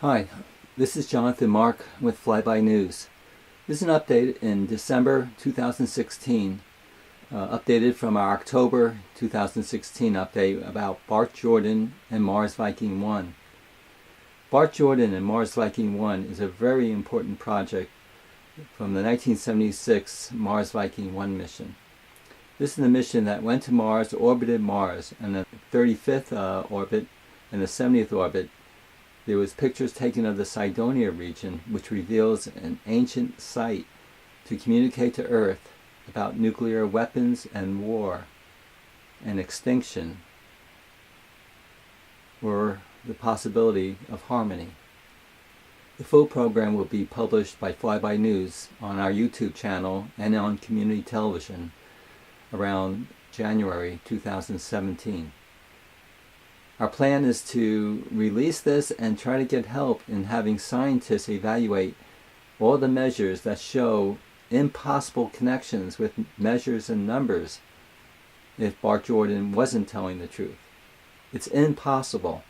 Hi, this is Jonathan Mark with Flyby News. This is an update in December 2016, updated from our October 2016 update about Bart Jordan and Mars Viking 1. Bart Jordan and Mars Viking 1 is a very important project from the 1976 Mars Viking 1 mission. This is the mission that went to Mars, orbited Mars, and the 35th orbit and the 70th orbit. There was pictures taken of the Cydonia region, which reveals an ancient site to communicate to Earth about nuclear weapons and war and extinction, or the possibility of harmony. The full program will be published by Flyby News on our YouTube channel and on community television around January 2017. Our plan is to release this and try to get help in having scientists evaluate all the measures that show impossible connections with measures and numbers if Bart Jordan wasn't telling the truth. It's impossible,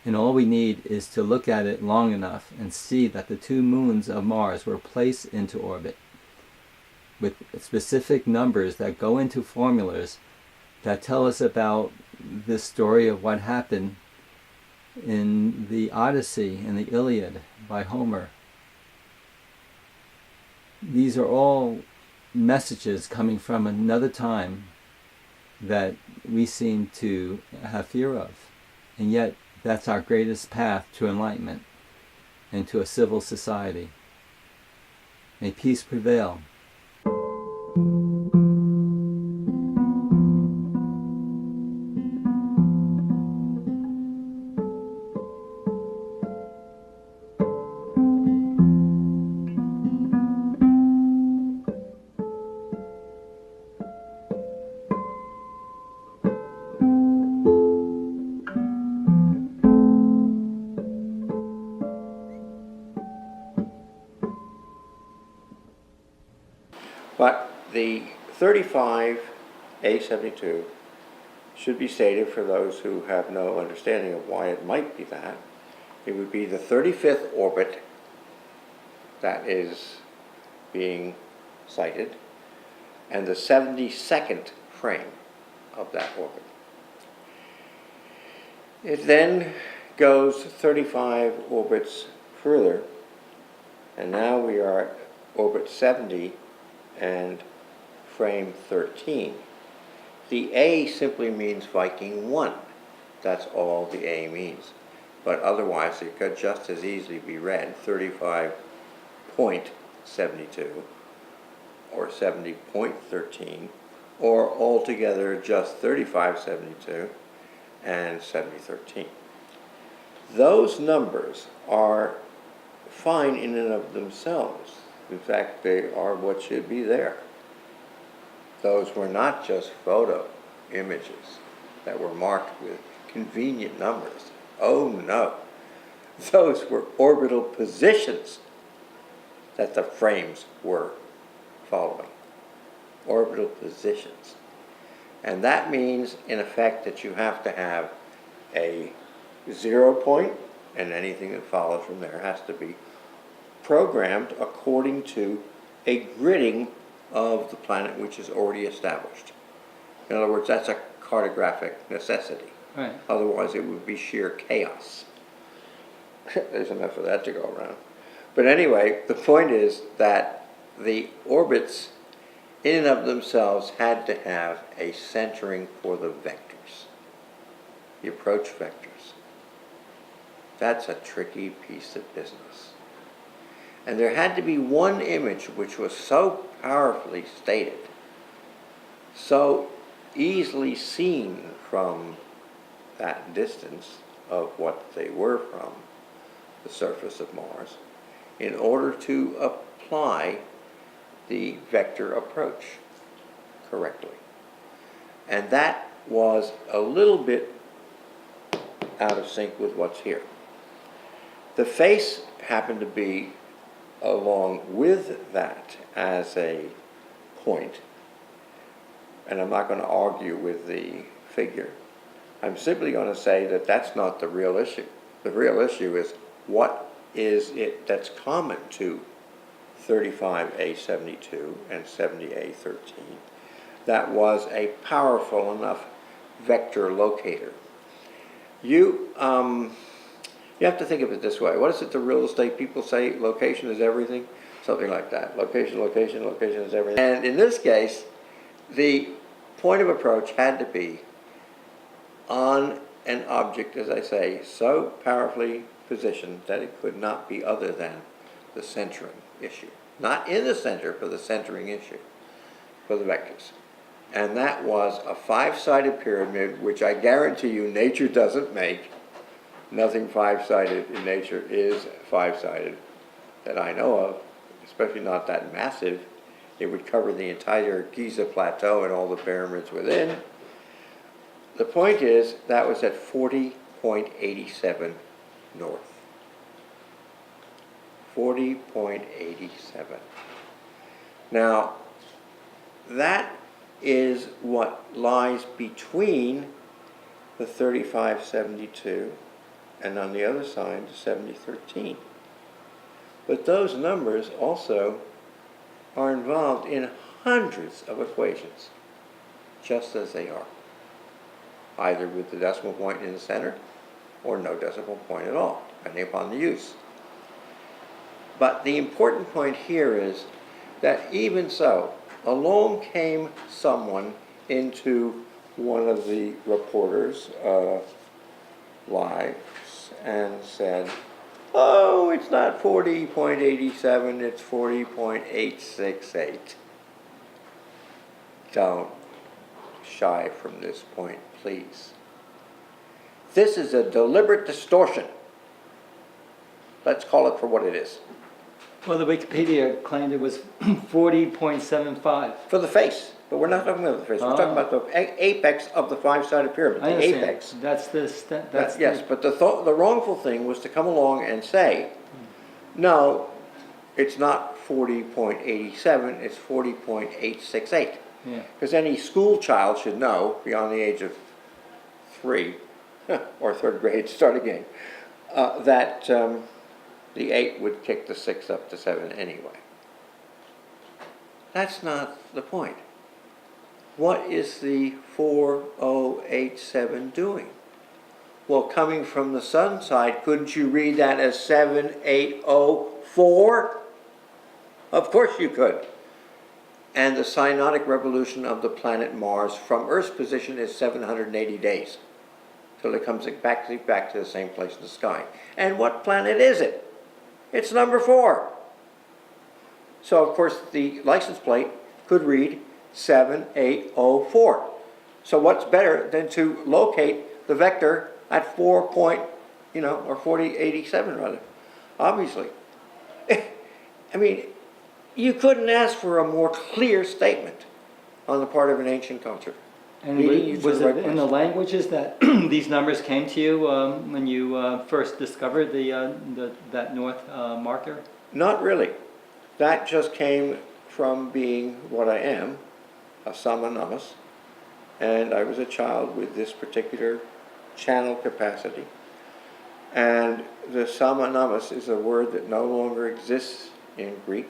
and all we need is to look at it long enough and see that the two moons of Mars were placed into orbit with specific numbers that go into formulas that tell us about this story of what happened in the Odyssey and the Iliad by Homer. These are all messages coming from another time that we seem to have fear of, and yet that's our greatest path to enlightenment and to a civil society. May peace prevail. But the 35A72 should be stated for those who have no understanding of why it might be that. It would be the 35th orbit that is being sighted and the 72nd frame of that orbit. It then goes 35 orbits further, and now we are at orbit 70 and frame 13. The A simply means Viking 1. That's all the A means. But otherwise it could just as easily be read 35.72 or 70.13 or altogether just 3572 and 7013. Those numbers are fine in and of themselves. In fact, they are what should be there. Those were not just photo images that were marked with convenient numbers. Oh no, those were orbital positions that the frames were following. Orbital positions. And that means, in effect, that you have to have a 0 point, and anything that follows from there has to be programmed according to a gridding of the planet which is already established. In other words, that's a cartographic necessity. Right. Otherwise it would be sheer chaos. There's enough of that to go around. But anyway, the point is that the orbits in and of themselves had to have a centering for the vectors, the approach vectors. That's a tricky piece of business. And there had to be one image which was so powerfully stated, so easily seen from that distance of what they were from the surface of Mars, in order to apply the vector approach correctly. And that was a little bit out of sync with what's here. The face happened to be along with that as a point, and I'm not going to argue with the figure. I'm simply going to say that that's not the real issue. The real issue is what is it that's common to 35A72 and 70A13 that was a powerful enough vector locator. You have to think of it this way. What is it the real estate people say? Location is everything? Something like that. Location, location, location is everything. And in this case, the point of approach had to be on an object, as I say, so powerfully positioned that it could not be other than the centering issue. Not in the center, but the centering issue for the vectors. And that was a 5-sided pyramid, which I guarantee you nature doesn't make. Nothing 5-sided in nature is 5-sided that I know of, especially not that massive. It would cover the entire Giza Plateau and all the pyramids within. The point is, that was at 40.87 north. 40.87. Now, that is what lies between the 3572 and on the other side the 7013. But those numbers also are involved in hundreds of equations, just as they are, either with the decimal point in the center or no decimal point at all, depending upon the use. But the important point here is that even so, along came someone into one of the reporters' lives and said, oh, it's not 40.87, it's 40.868. Don't shy from this point, please. This is a deliberate distortion. Let's call it for what it is. Well, the Wikipedia claimed it was 40.75. For the face, but we're not talking about the face. We're talking about the apex of the 5-sided pyramid. I the understand. apex. That's yes, but the wrongful thing was to come along and say, no, it's not 40.87, it's 40.868. Yeah. Because any school child should know, beyond the age of 3 or 3rd grade, start again, that the 8 would kick the 6 up to 7 anyway. That's not the point. What is the 4087 doing? Well, coming from the sun side, couldn't you read that as 7804? Of course you could. And the synodic revolution of the planet Mars from Earth's position is 780 days. Till it comes back to the same place in the sky. And what planet is it? It's number 4. So, of course, the license plate could read 7804. So what's better than to locate the vector at 4087 rather, obviously. I mean, you couldn't ask for a more clear statement on the part of an ancient culture. And was it in the languages that these numbers came to you when you first discovered that north marker? Not really. That just came from being what I am, a Samanamas, and I was a child with this particular channel capacity. And the Samanamas is a word that no longer exists in Greek.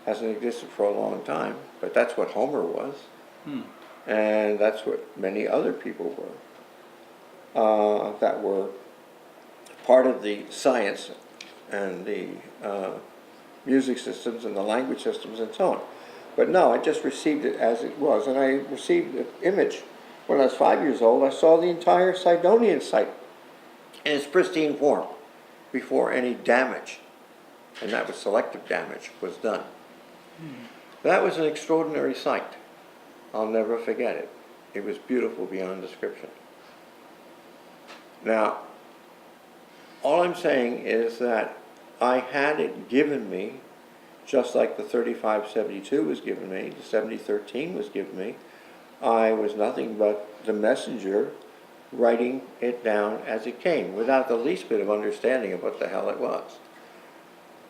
Hasn't existed for a long time, but that's what Homer was. And that's what many other people were that were part of the science and the music systems and the language systems and so on. But no, I just received it as it was, and I received an image. When I was 5 years old, I saw the entire Sidonian site in its pristine form before any damage, and that was selective damage, was done. That was an extraordinary sight. I'll never forget it. It was beautiful beyond description. Now, all I'm saying is that I had it given me, just like the 3572 was given me, the 7013 was given me. I was nothing but the messenger writing it down as it came, without the least bit of understanding of what the hell it was.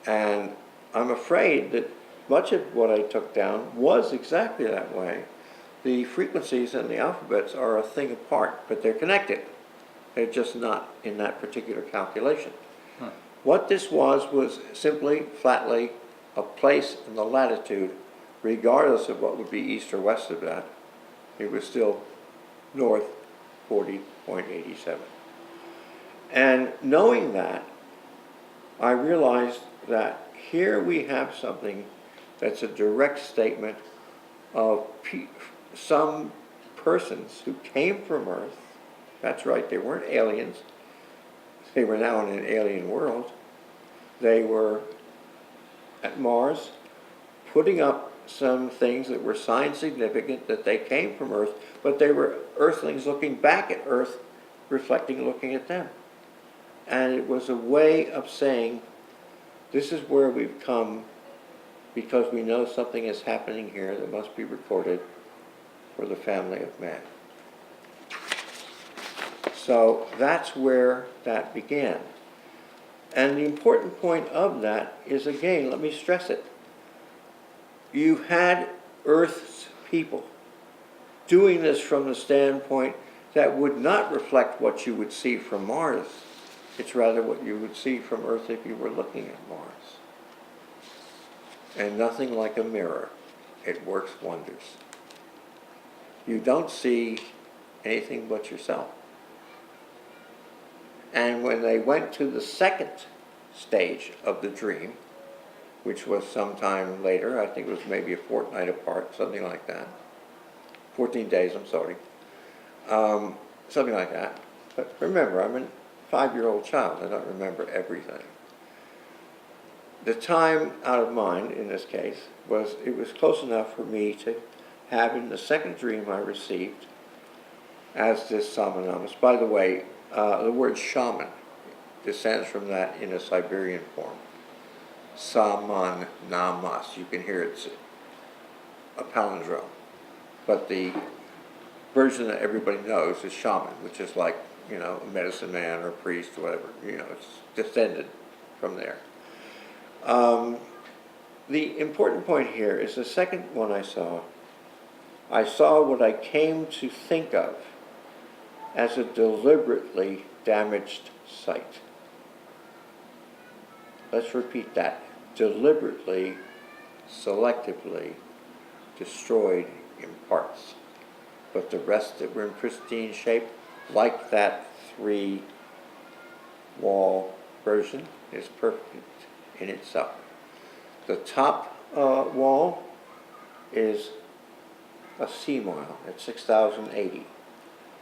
And I'm afraid that much of what I took down was exactly that way. The frequencies and the alphabets are a thing apart, but they're connected. They're just not in that particular calculation. Huh. What this was simply, flatly, a place in the latitude, regardless of what would be east or west of that. It was still north 40.87. And knowing that, I realized that here we have something that's a direct statement of some persons who came from Earth. That's right, they weren't aliens. They were now in an alien world. They were at Mars, putting up some things that were sign significant that they came from Earth, but they were Earthlings looking back at Earth, reflecting, looking at them. And it was a way of saying, this is where we've come because we know something is happening here that must be recorded for the family of man. So that's where that began. And the important point of that is, again, let me stress it. You had Earth's people doing this from the standpoint that would not reflect what you would see from Mars. It's rather what you would see from Earth if you were looking at Mars. And nothing like a mirror. It works wonders. You don't see anything but yourself. And when they went to the second stage of the dream, which was sometime later, I think it was maybe a fortnight apart, something like that. 14 days, I'm sorry. Something like that. But remember, I'm a 5-year-old child. I don't remember everything. The time out of mind, in this case, it was close enough for me to have in the second dream I received as this Samanamas. By the way, the word shaman descends from that in a Siberian form. Saman namas. You can hear it's a palindrome. But the version that everybody knows is shaman, which is like, a medicine man or a priest or whatever. It's descended from there. The important point here is the second one I saw what I came to think of as a deliberately damaged site. Let's repeat that. Deliberately, selectively destroyed in parts. But the rest that were in pristine shape, like that 3-wall version, is perfect in itself. The top wall is a sea mile at 6,080.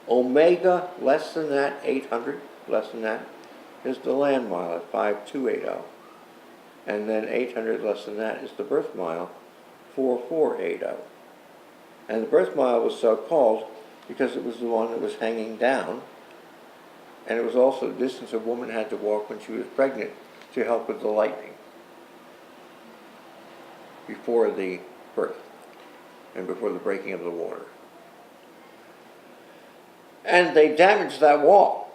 Omega, less than that, 800, less than that, is the land mile at 5,280. And then 800 less than that is the birth mile, 4,480. And the birth mile was so called because it was the one that was hanging down, and it was also the distance a woman had to walk when she was pregnant to help with the lightning before the birth and before the breaking of the water. And they damaged that wall.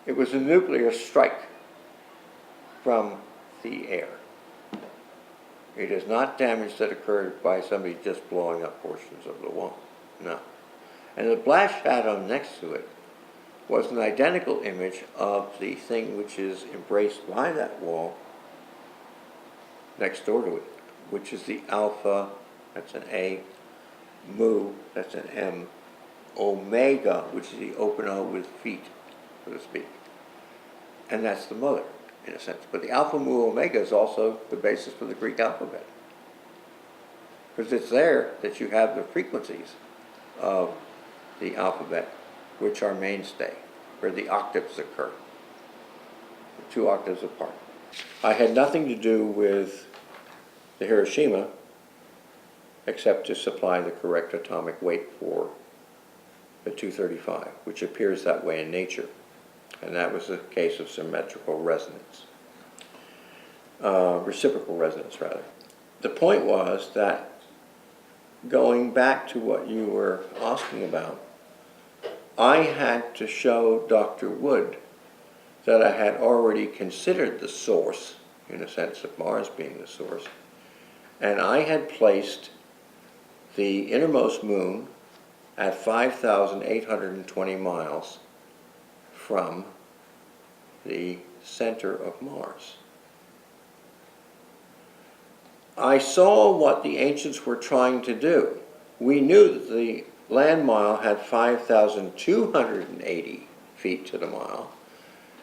It was a nuclear strike from the air. It is not damage that occurred by somebody just blowing up portions of the wall. No. And the blast shadow next to it was an identical image of the thing which is embraced by that wall next door to it, which is the alpha, that's an A, mu, that's an M, omega, which is the open O with feet, so to speak. And that's the mother, in a sense. But the alpha, mu, omega is also the basis for the Greek alphabet. Because it's there that you have the frequencies of the alphabet, which are mainstay, where the octaves occur, 2 octaves apart. I had nothing to do with the Hiroshima except to supply the correct atomic weight for the 235, which appears that way in nature. And that was a case of symmetrical resonance. Reciprocal resonance, rather. The point was that, going back to what you were asking about, I had to show Dr. Wood that I had already considered the source, in a sense of Mars being the source, and I had placed the innermost moon at 5,820 miles from the center of Mars. I saw what the ancients were trying to do. We knew that the land mile had 5,280 feet to the mile,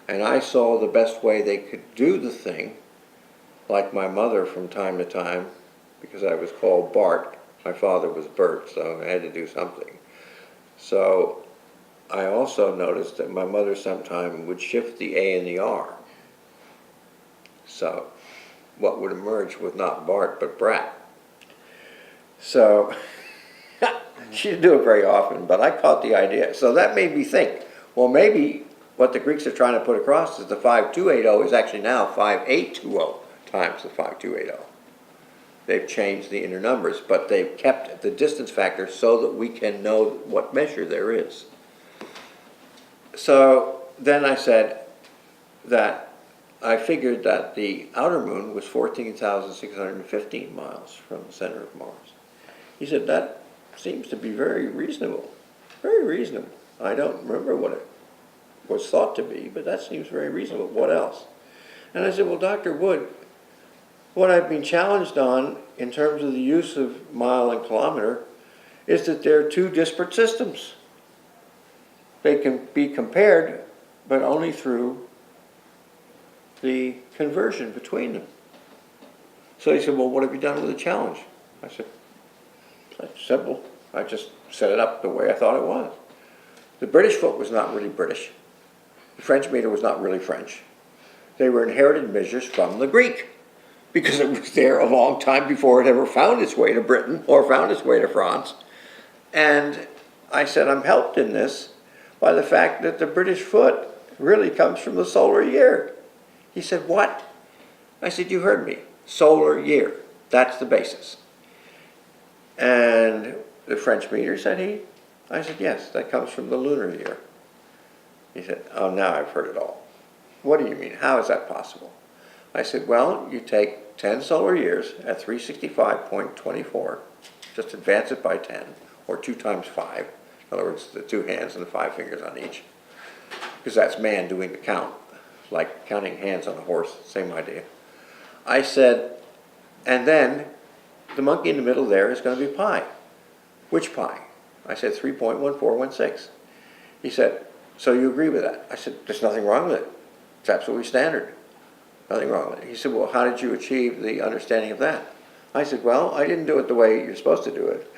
and I saw the best way they could do the thing, like my mother from time to time, because I was called Bart. My father was Bert, so I had to do something. So I also noticed that my mother sometime would shift the A and the R. So what would emerge was not Bart, but Brat. So she didn't do it very often, but I caught the idea. So that made me think, well, maybe what the Greeks are trying to put across is the 5280 is actually now 5820 times the 5280. They've changed the inner numbers, but they've kept the distance factor so that we can know what measure there is. So then I said that I figured that the outer moon was 14,615 miles from the center of Mars. He said, that seems to be very reasonable. Very reasonable. I don't remember what it was thought to be, but that seems very reasonable. What else? And I said, well, Dr. Wood, what I've been challenged on in terms of the use of mile and kilometer is that they're two disparate systems. They can be compared, but only through the conversion between them. So he said, well, what have you done with the challenge? I said, that's simple. I just set it up the way I thought it was. The British foot was not really British. The French meter was not really French. They were inherited measures from the Greek, because it was there a long time before it ever found its way to Britain or found its way to France. And I said, I'm helped in this by the fact that the British foot really comes from the solar year. He said, what? I said, you heard me. Solar year. That's the basis. And the French meter, said he? I said, yes, that comes from the lunar year. He said, oh, now I've heard it all. What do you mean? How is that possible? I said, well, you take 10 solar years at 365.24, just advance it by 10, or 2 times 5. In other words, the 2 hands and the 5 fingers on each. Because that's man doing the count, like counting hands on a horse, same idea. I said, and then the monkey in the middle there is going to be pi. Which pi? I said 3.1416. He said, so you agree with that? I said, there's nothing wrong with it. It's absolutely standard. Nothing wrong with it. He said, well, how did you achieve the understanding of that? I said, well, I didn't do it the way you're supposed to do it.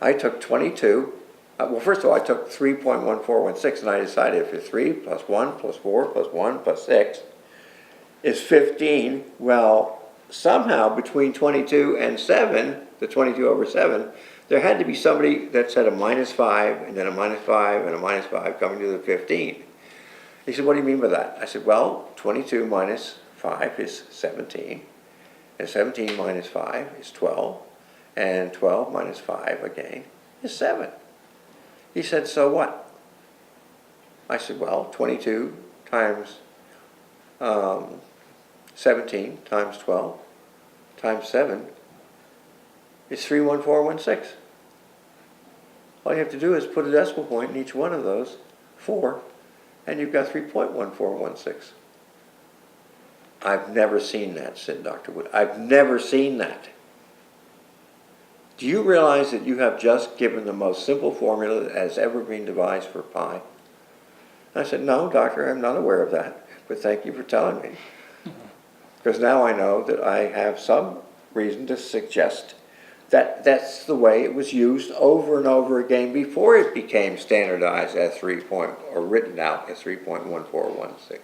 I took 22. Well, first of all, I took 3.1416, and I decided if 3 plus 1 plus 4 plus 1 plus 6 is 15, well, somehow between 22 and 7, the 22 over 7, there had to be somebody that said a minus 5, and then a minus 5, and a minus 5 coming to the 15. He said, what do you mean by that? I said, well, 22 minus 5 is 17, and 17 minus 5 is 12, and 12 minus 5 again is 7. He said, so what? I said, well, 22 times 17 times 12 times 7 is 31416. All you have to do is put a decimal point in each one of those, 4, and you've got 3.1416. I've never seen that, said Dr. Wood. I've never seen that. Do you realize that you have just given the most simple formula that has ever been devised for pi? I said, no, doctor, I'm not aware of that, but thank you for telling me. Because now I know that I have some reason to suggest that that's the way it was used over and over again before it became standardized at or written out as 3.1416.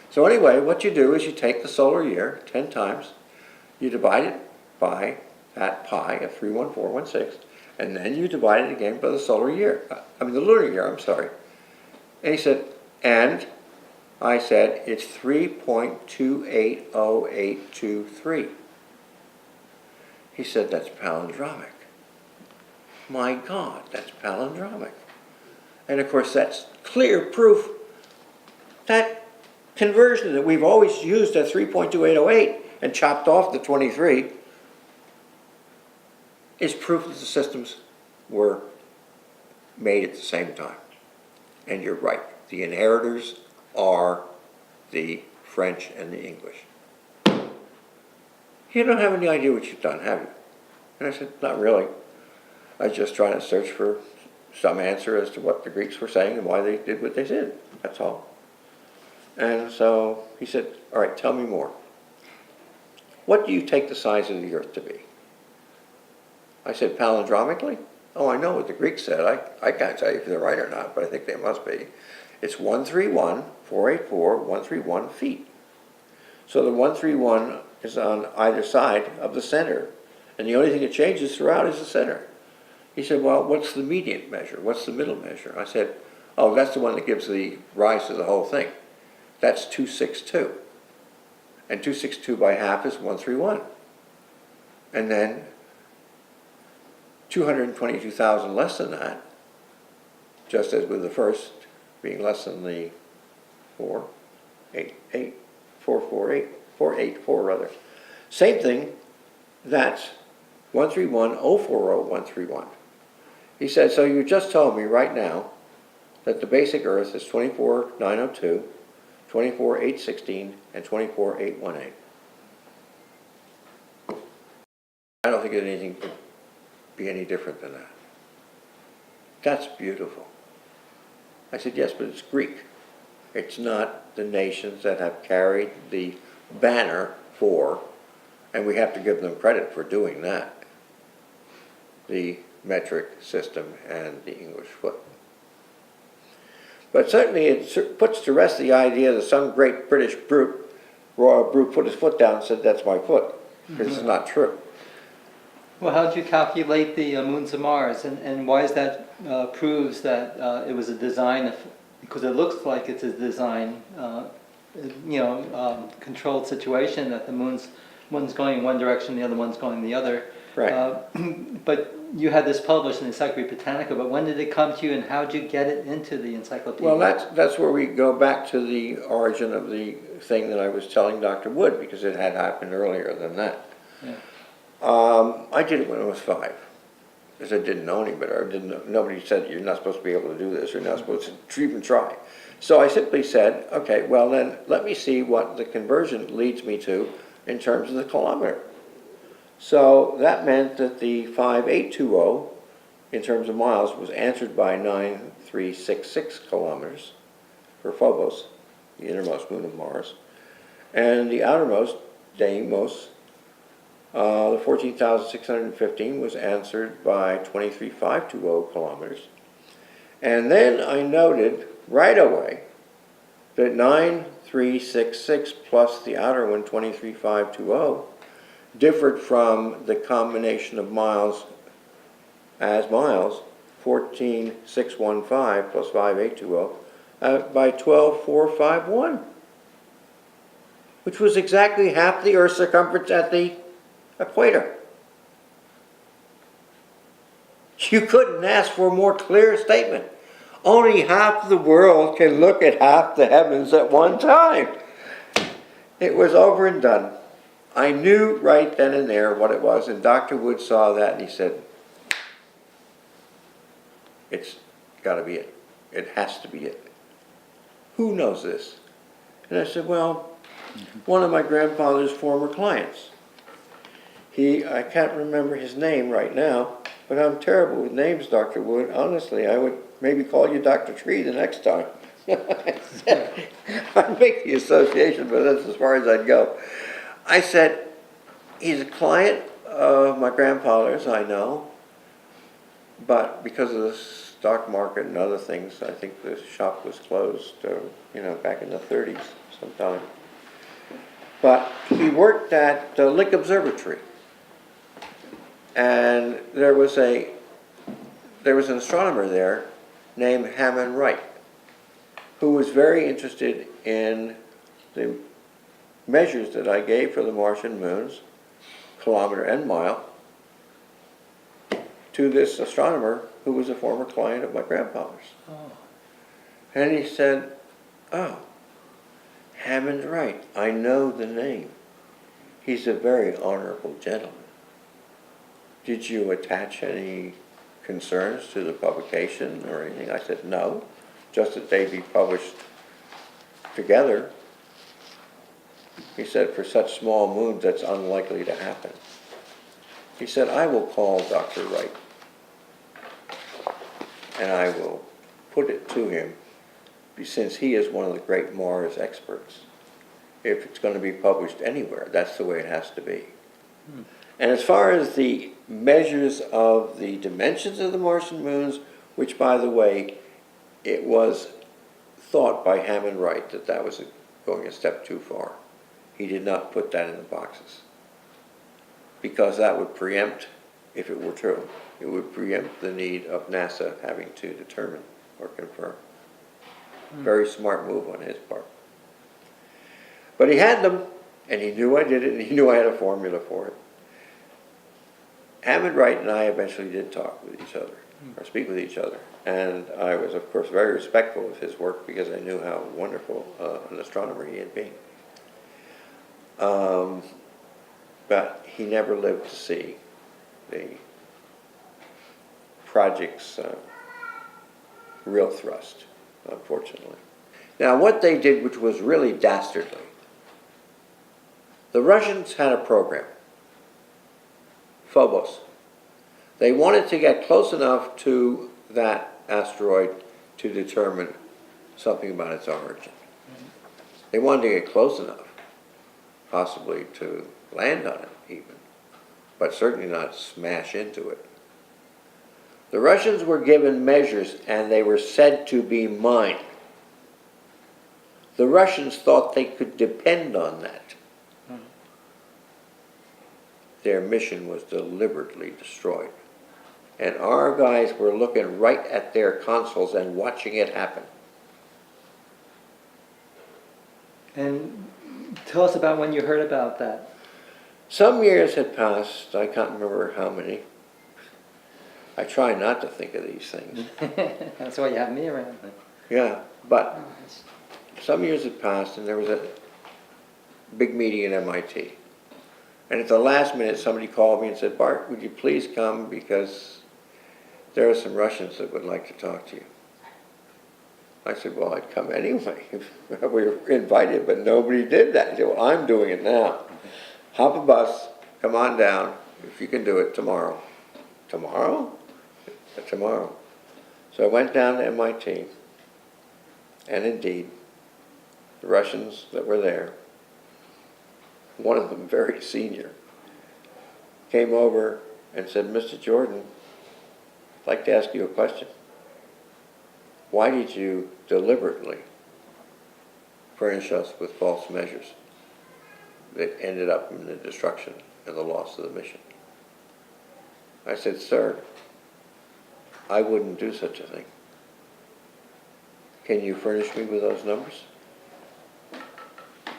So anyway, what you do is you take the solar year 10 times, you divide it by that pi of 31416, and then you divide it again by the solar year. The lunar year, I'm sorry. And he said, and I said, it's 3.280823. He said, that's palindromic. My God, that's palindromic. And of course, that's clear proof that conversion that we've always used at 3.2808 and chopped off the 23 is proof that the systems were made at the same time. And you're right. The inheritors are the French and the English. You don't have any idea what you've done, have you? And I said, not really. I was just trying to search for some answer as to what the Greeks were saying and why they did what they did. That's all. And so he said, all right, tell me more. What do you take the size of the earth to be? I said, palindromically? Oh, I know what the Greeks said. I can't tell you if they're right or not, but I think they must be. It's 131,484,131 feet. So the 131 is on either side of the center, and the only thing that changes throughout is the center. He said, well, what's the median measure? What's the middle measure? I said, oh, that's the one that gives the rise to the whole thing. That's 262. And 262 by half is 131. And then 222,000 less than that, just as with the first being less than the 484 rather. Same thing, that's 131,040,131. He said, so you just told me right now that the basic Earth is 24,902, 24,816, and 24,818. I don't think anything could be any different than that. That's beautiful. I said, yes, but it's Greek. It's not the nations that have carried the banner for, and we have to give them credit for doing that, the metric system and the English foot. But certainly it puts to rest the idea that some great British brute, royal brute, put his foot down and said, that's my foot, because it's not true. Well, how did you calculate the moons of Mars, and why is that proves that it was a design, because it looks like it's a design, controlled situation, that the one's going in one direction, the other one's going the other. Right. But you had this published in the Encyclopedia Britannica, but when did it come to you, and how did you get it into the encyclopedia? Well, that's where we go back to the origin of the thing that I was telling Dr. Wood, because it had happened earlier than that. Yeah. I did it when I was 5, because I didn't know any better. Nobody said you're not supposed to be able to do this, you're not supposed to even try. So I simply said, okay, well then let me see what the conversion leads me to in terms of the kilometer. So that meant that the 5820 in terms of miles was answered by 9366 kilometers for Phobos, the innermost moon of Mars, and the outermost, Deimos, the 14,615 was answered by 23,520 kilometers. And then I noted right away that 9366 plus the outer one, 23,520, differed from the combination of miles as miles, 14,615 plus 5,820, by 12,451, which was exactly half the Earth's circumference at the equator. You couldn't ask for a more clear statement. Only half the world can look at half the heavens at one time. It was over and done. I knew right then and there what it was, and Dr. Wood saw that and he said, it's got to be it. It has to be it. Who knows this? And I said, well, one of my grandfather's former clients. I can't remember his name right now, but I'm terrible with names, Dr. Wood. Honestly, I would maybe call you Dr. Tree the next time. I'd make the association, but that's as far as I'd go. I said, he's a client of my grandfather's, I know, but because of the stock market and other things, I think the shop was closed, back in the 30s sometime. But he worked at Lick Observatory. And there was an astronomer there named Hammond Wright, who was very interested in the measures that I gave for the Martian moons, kilometer and mile, to this astronomer who was a former client of my grandfather's. Oh. And he said, oh, Hammond Wright, I know the name. He's a very honorable gentleman. Did you attach any concerns to the publication or anything? I said, no, just that they be published together He said, for such small moons, that's unlikely to happen. He said, I will call Dr. Wright, and I will put it to him, since he is one of the great Mars experts. If it's going to be published anywhere, that's the way it has to be. And as far as the measures of the dimensions of the Martian moons, which, by the way, it was thought by Hammond Wright that that was going a step too far. He did not put that in the boxes, because that would preempt, if it were true, it would preempt the need of NASA having to determine or confirm. Very smart move on his part. But he had them, and he knew I did it, and he knew I had a formula for it. Hammond Wright and I eventually did talk with each other, or speak with each other. And I was, of course, very respectful of his work because I knew how wonderful an astronomer he had been. But he never lived to see the project's real thrust, unfortunately. Now, what they did, which was really dastardly, the Russians had a program, Phobos. They wanted to get close enough to that asteroid to determine something about its origin. They wanted to get close enough, possibly to land on it even, but certainly not smash into it. The Russians were given measures, and they were said to be mine. The Russians thought they could depend on that. Their mission was deliberately destroyed. And our guys were looking right at their consoles and watching it happen. And tell us about when you heard about that. Some years had passed, I can't remember how many. I try not to think of these things. That's why you have me around. Yeah, but some years had passed, and there was a big meeting at MIT. And at the last minute, somebody called me and said, Bart, would you please come, because there are some Russians that would like to talk to you. I said, well, I'd come anyway. We were invited, but nobody did that. He said, well, I'm doing it now. Hop a bus, come on down, if you can do it tomorrow. Tomorrow? Tomorrow. So I went down to MIT, and indeed, the Russians that were there, one of them very senior, came over and said, Mr. Jordan, I'd like to ask you a question. Why did you deliberately furnish us with false measures that ended up in the destruction and the loss of the mission? I said, sir, I wouldn't do such a thing. Can you furnish me with those numbers?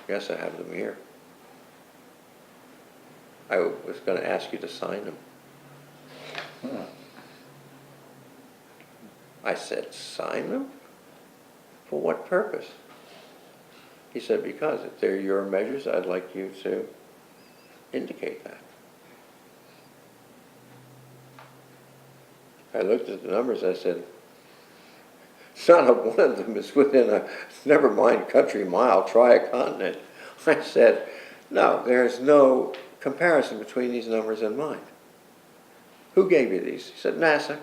Yes, I have them here. I was going to ask you to sign them. I said, sign them? For what purpose? He said, because if they're your measures, I'd like you to indicate that. I looked at the numbers, I said, not a one of them is within a, never mind country mile, try a continent. I said, no, there's no comparison between these numbers and mine. Who gave you these? He said, NASA.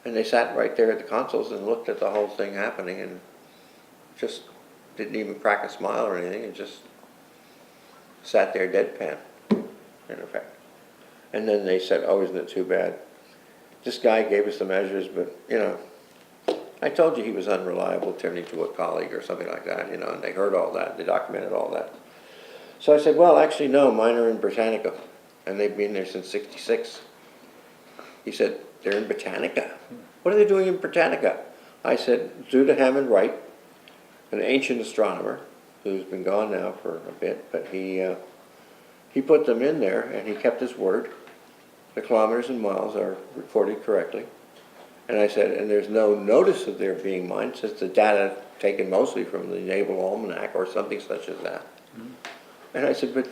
And they sat right there at the consoles and looked at the whole thing happening and just didn't even crack a smile or anything, and just sat there deadpan, in effect. And then they said, oh, isn't it too bad? This guy gave us the measures, but, you know, I told you he was unreliable, turning to a colleague or something like that, you know, and they heard all that, they documented all that. So I said, well, actually, no, mine are in Britannica, and they've been there since '66. He said, they're in Britannica? What are they doing in Britannica? I said, due to Hammond Wright, an ancient astronomer who's been gone now for a bit, but he put them in there, and he kept his word. The kilometers and miles are recorded correctly. And I said, and there's no notice of their being mine, since the data taken mostly from the Naval Almanac or something such as that. Mm-hmm. And I said, but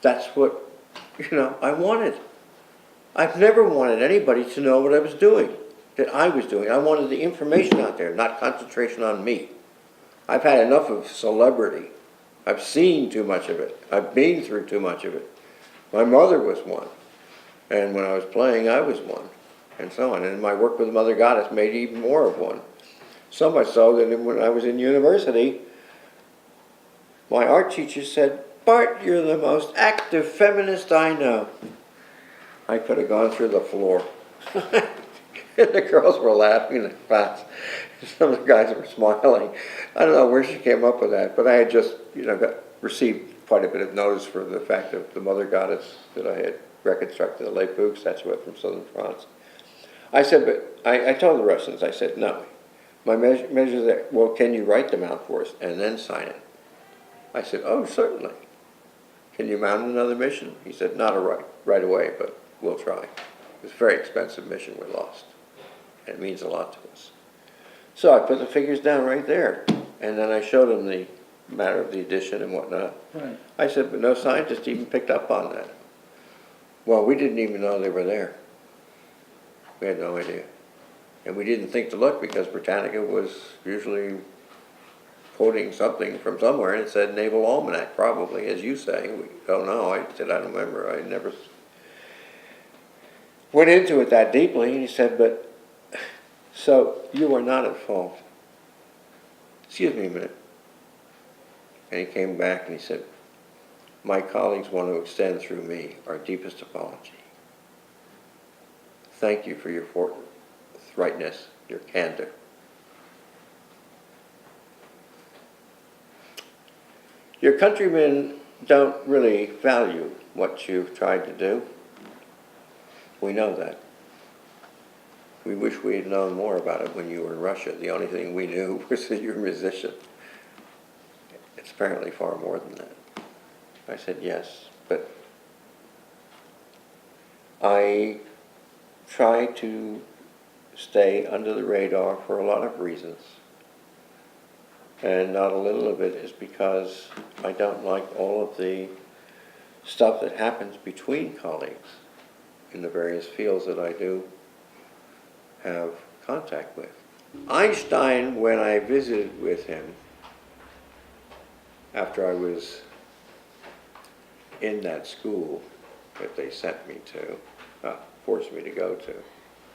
that's what, you know, I wanted. I've never wanted anybody to know what I was doing, that I was doing. I wanted the information out there, not concentration on me. I've had enough of celebrity I've seen too much of it. I've been through too much of it. My mother was one. And when I was playing, I was one. And so on. And my work with Mother Goddess made even more of one. So much so that when I was in university, my art teacher said, "Bart, you're the most active feminist I know." I could have gone through the floor. The girls were laughing in the class. Some of the guys were smiling. I don't know where she came up with that, but I had just, received quite a bit of notice for the fact of the Mother Goddess that I had reconstructed, the Le Bouc statuette from southern France. I said, but I told the Russians, I said, no, my measures are, well, can you write them out for us and then sign it? I said, oh, certainly. Can you mount another mission? He said, not right away, but we'll try. It was a very expensive mission we lost. It means a lot to us. So I put the figures down right there, and then I showed him the matter of the addition and whatnot. Right. I said, but no scientist even picked up on that. Well, we didn't even know they were there. We had no idea. And we didn't think to look because Britannica was usually quoting something from somewhere, and it said Naval Almanac, probably, as you say. We don't know. I said, I don't remember. I never went into it that deeply. And he said, but, so you are not at fault. Excuse me a minute. And he came back and he said, my colleagues want to extend through me our deepest apology. Thank you for your forthrightness, your candor. Your countrymen don't really value what you've tried to do. We know that. We wish we had known more about it when you were in Russia. The only thing we knew was that you're a musician. It's apparently far more than that. I said, yes, but I try to stay under the radar for a lot of reasons. And not a little of it is because I don't like all of the stuff that happens between colleagues in the various fields that I do have contact with. Einstein, when I visited with him, after I was in that school that they sent me to, forced me to go to,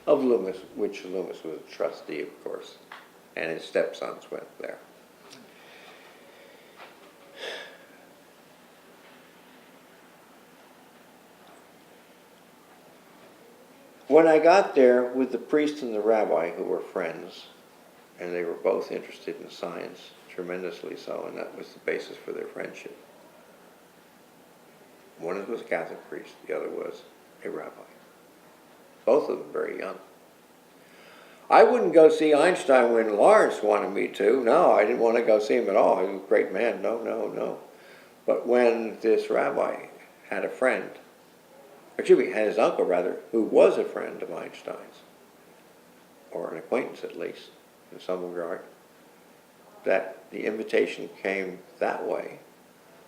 of Loomis, which Loomis was a trustee, of course, and his stepsons went there. When I got there with the priest and the rabbi, who were friends, and they were both interested in science, tremendously so, and that was the basis for their friendship. One was a Catholic priest, the other was a rabbi. Both of them very young. I wouldn't go see Einstein when Lawrence wanted me to. No, I didn't want to go see him at all. He was a great man. No. But when this rabbi had a friend, had his uncle rather, who was a friend of Einstein's, or an acquaintance at least, in some regard, that the invitation came that way,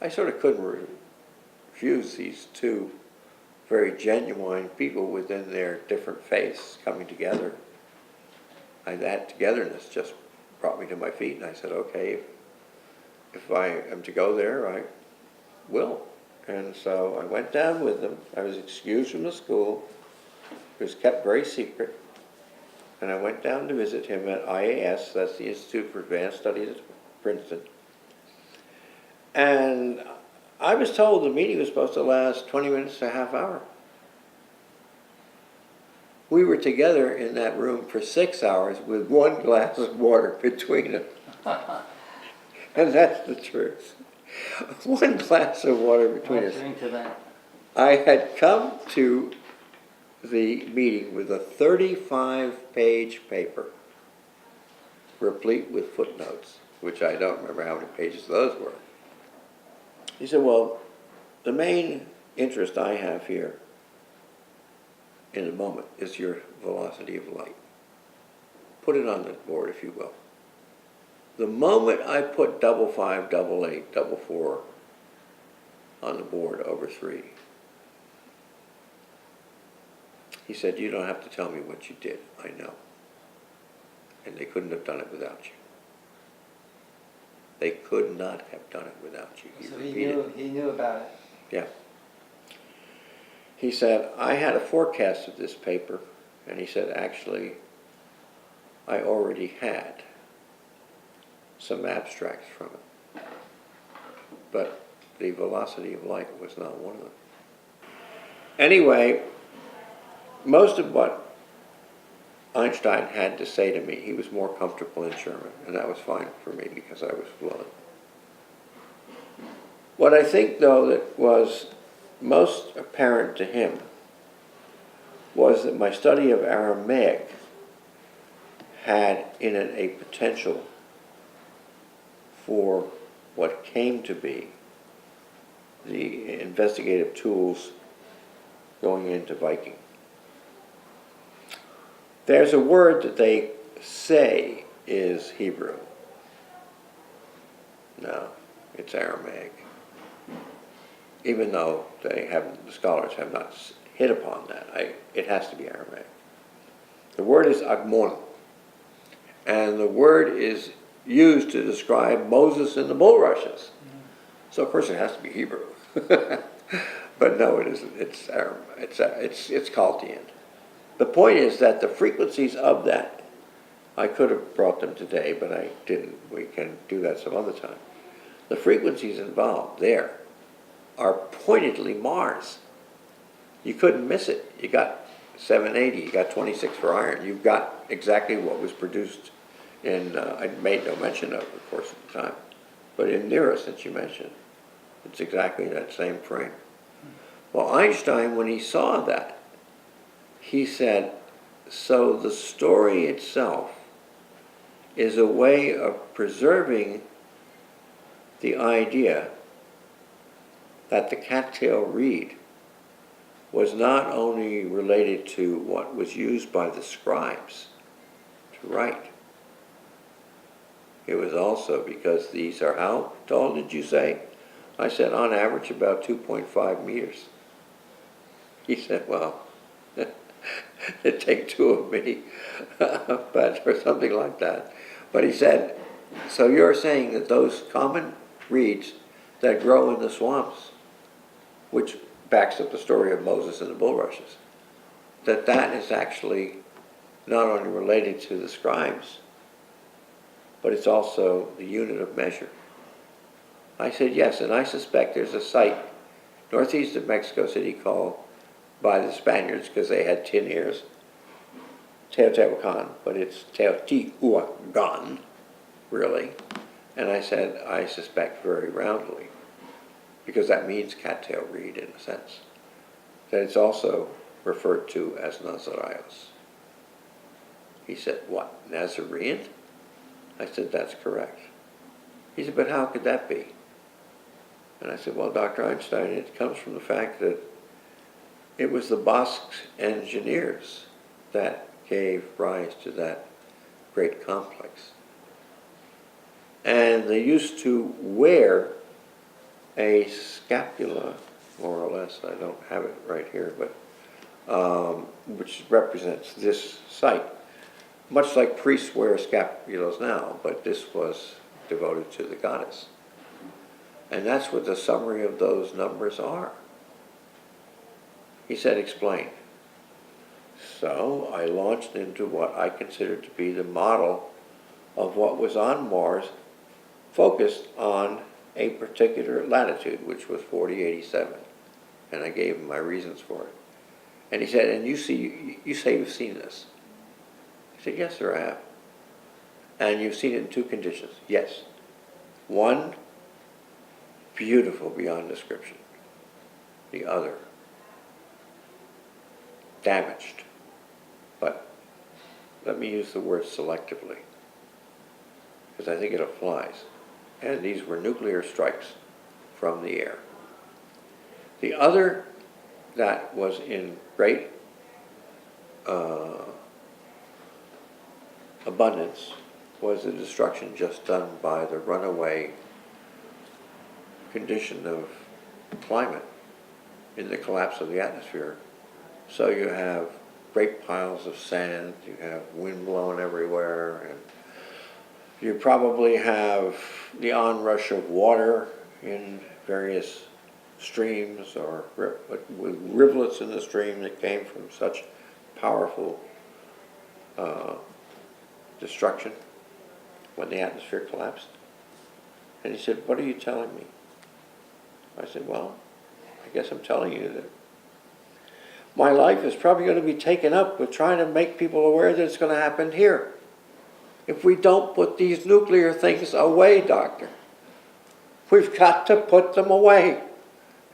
I sort of couldn't refuse these two very genuine people within their different faiths coming together. That togetherness just brought me to my feet, and I said, okay, if I am to go there, I will. And so I went down with them. I was excused from the school. It was kept very secret. And I went down to visit him at IAS, that's the Institute for Advanced Studies at Princeton. And I was told the meeting was supposed to last 20 minutes to a half hour. We were together in that room for 6 hours with one glass of water between us. And that's the truth. One glass of water between us. Drink to that. I had come to the meeting with a 35-page paper, replete with footnotes, which I don't remember how many pages those were. He said, well, the main interest I have here in the moment is your velocity of light. Put it on the board, if you will. The moment I put 5, 8, 4 on the board over 3, he said, you don't have to tell me what you did. I know. And they couldn't have done it without you. They could not have done it without you. So He knew about it. Yeah. He said, I had a forecast of this paper, and he said, actually, I already had some abstracts from it. But the velocity of light was not one of them. Anyway, most of what Einstein had to say to me, he was more comfortable in German, and that was fine for me because I was fluent. What I think, though, that was most apparent to him was that my study of Aramaic had in it a potential for what came to be the investigative tools going into Viking. There's a word that they say is Hebrew. No, it's Aramaic. Even though the scholars have not hit upon that, it has to be Aramaic. The word is agmon, and the word is used to describe Moses and the bulrushes. So of course it has to be Hebrew, but no, it isn't. It's Aramaic. It's Chaldean. The point is that the frequencies of that, I could have brought them today, but I didn't. We can do that some other time. The frequencies involved there are pointedly Mars. You couldn't miss it. You got 780, you got 26 for iron. You've got exactly what was produced in, I made no mention of course, at the time, but in Nera, since you mentioned, it's exactly that same frame. Well, Einstein, when he saw that, he said, so the story itself is a way of preserving the idea that the cattail reed was not only related to what was used by the scribes to write, it was also because these are, how tall did you say? I said, on average, about 2.5 meters. He said, well, it'd take two of me, but or something like that. But he said, so you're saying that those common reeds that grow in the swamps, which backs up the story of Moses and the bulrushes, that is actually not only related to the scribes, but it's also the unit of measure. I said, yes, and I suspect there's a site northeast of Mexico City called, by the Spaniards, because they had tin ears, Teotihuacan, but it's Teotihuacan, really. And I said, I suspect very roundly, because that means cattail reed in a sense, that it's also referred to as Nazareos. He said, what, Nazarene? I said, that's correct. He said, but how could that be? And I said, well, Dr. Einstein, it comes from the fact that it was the Basque engineers that gave rise to that great complex. And they used to wear a scapula, more or less, I don't have it right here, but which represents this site. Much like priests wear scapulas now, but this was devoted to the goddess. And that's what the summary of those numbers are. He said, explain. So I launched into what I considered to be the model of what was on Mars, focused on a particular latitude, which was 4087. And I gave him my reasons for it. And he said, and you say you've seen this. I said, yes, sir, I have. And you've seen it in two conditions. Yes. One, beautiful beyond description. The other, damaged. But let me use the word selectively, because I think it applies. And these were nuclear strikes from the air. The other that was in great abundance was the destruction just done by the runaway condition of climate in the collapse of the atmosphere. So you have great piles of sand, you have wind blowing everywhere, and You probably have the onrush of water in various streams or with rivulets in the stream that came from such powerful destruction when the atmosphere collapsed. And he said, "What are you telling me?" I said, "Well, I guess I'm telling you that my life is probably going to be taken up with trying to make people aware that it's going to happen here. If we don't put these nuclear things away, Doctor, we've got to put them away,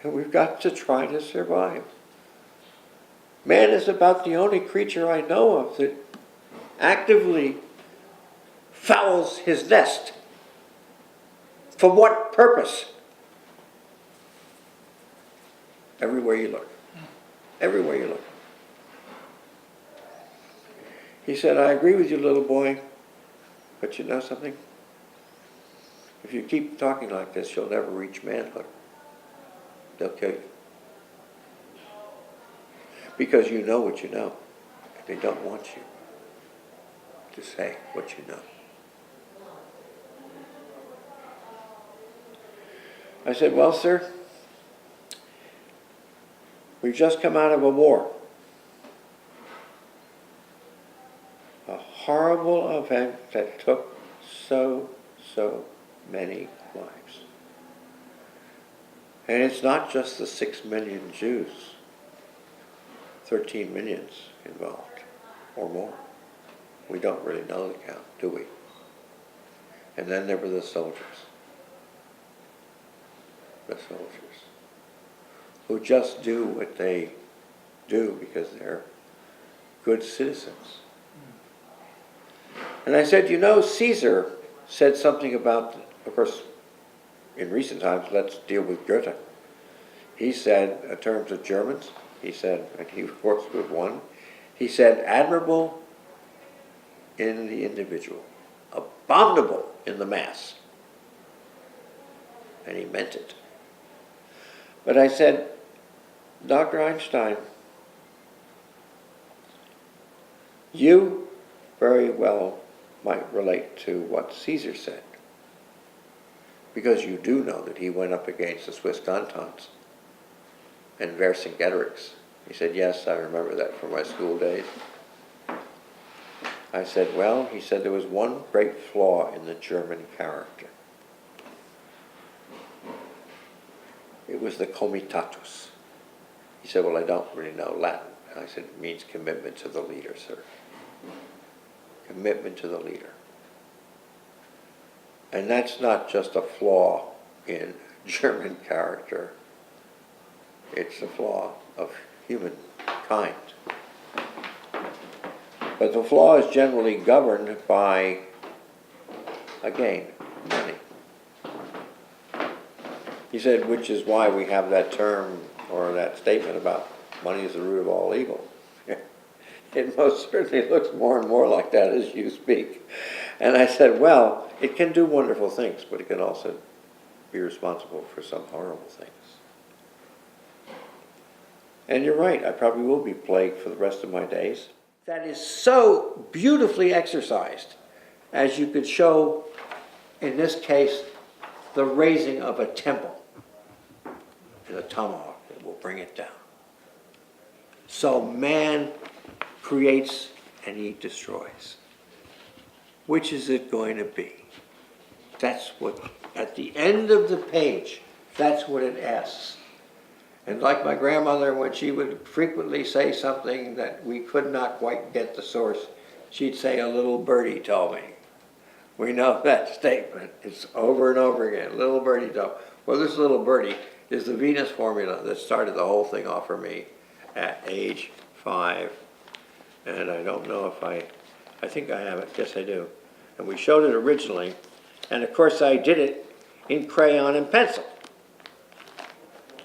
and we've got to try to survive. Man is about the only creature I know of that actively fouls his nest. For what purpose? Everywhere you look. Everywhere you look." He said, "I agree with you, little boy, but you know something? If you keep talking like this, you'll never reach manhood. They'll kill you. Because you know what you know. They don't want you to say what you know." I said, "Well, sir, we've just come out of a war. A horrible event that took so many lives. And it's not just the 6 million Jews, 13 millions involved, or more. We don't really know the count, do we? And then there were the soldiers. The soldiers, who just do what they do because they're good citizens." And I said, "You know, Caesar said something about, of course, in recent times, let's deal with Goethe. He said, in terms of Germans, he said, and he of course was one, he said, admirable in the individual, abominable in the mass." And he meant it. But I said, "Dr. Einstein, you very well might relate to what Caesar said, because you do know that he went up against the Swiss cantons and Vercingetorix." He said, "Yes, I remember that from my school days." I said, "Well," he said, "there was one great flaw in the German character. It was the comitatus." He said, "Well, I don't really know Latin." And I said, "It means commitment to the leader, sir. Commitment to the leader." And that's not just a flaw in German character. It's a flaw of humankind. But the flaw is generally governed by, again, money. He said, which is why we have that term or that statement about money is the root of all evil. It most certainly looks more and more like that as you speak. And I said, well, it can do wonderful things, but it can also be responsible for some horrible things. And you're right, I probably will be plagued for the rest of my days. That is so beautifully exercised, as you could show, in this case, the raising of a temple. And a tomahawk that will bring it down. So man creates and he destroys. Which is it going to be? That's what, at the end of the page, that's what it asks. And like my grandmother, when she would frequently say something that we could not quite get the source, she'd say, "A little birdie told me." We know that statement. It's over and over again. Little birdie told. Well, this little birdie is the Venus formula that started the whole thing off for me at age 5. And I don't know if I think I have it. Yes, I do. And we showed it originally. And of course I did it in crayon and pencil.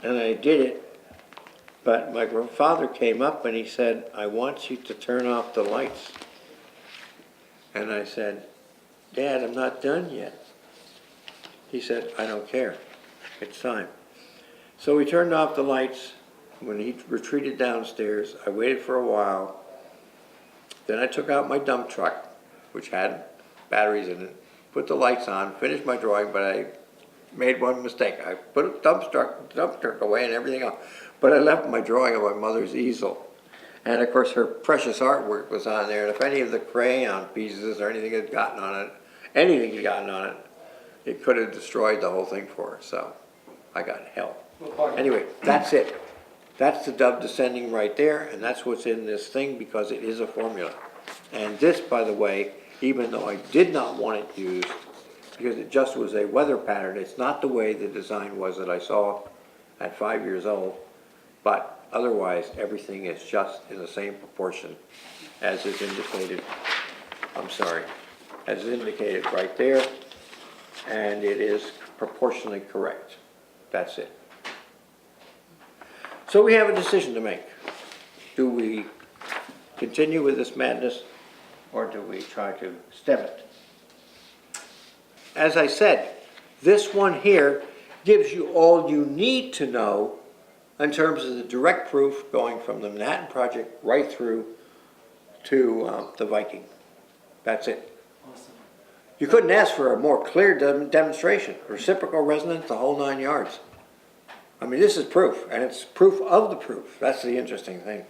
And I did it, but my father came up and he said, "I want you to turn off the lights." And I said, "Dad, I'm not done yet." He said, "I don't care. It's time." So we turned off the lights. When he retreated downstairs, I waited for a while. Then I took out my dump truck, which had batteries in it, put the lights on, finished my drawing, but I made one mistake. I put a dump truck away and everything else, but I left my drawing on my mother's easel. And of course her precious artwork was on there, and if any of the crayon pieces or anything had gotten on it, it could have destroyed the whole thing for her, so I got hell. Anyway, that's it. That's the dove descending right there, and that's what's in this thing because it is a formula. And this, by the way, even though I did not want it used, because it just was a weather pattern, it's not the way the design was that I saw at 5 years old, but otherwise everything is just in the same proportion as is indicated, as is indicated right there, and it is proportionally correct. That's it. So we have a decision to make. Do we continue with this madness, or do we try to stem it? As I said, this one here gives you all you need to know in terms of the direct proof going from the Manhattan Project right through to the Viking. That's it. Awesome. You couldn't ask for a more clear demonstration, reciprocal resonance, the whole 9 yards. I mean, this is proof, and it's proof of the proof. That's the interesting thing.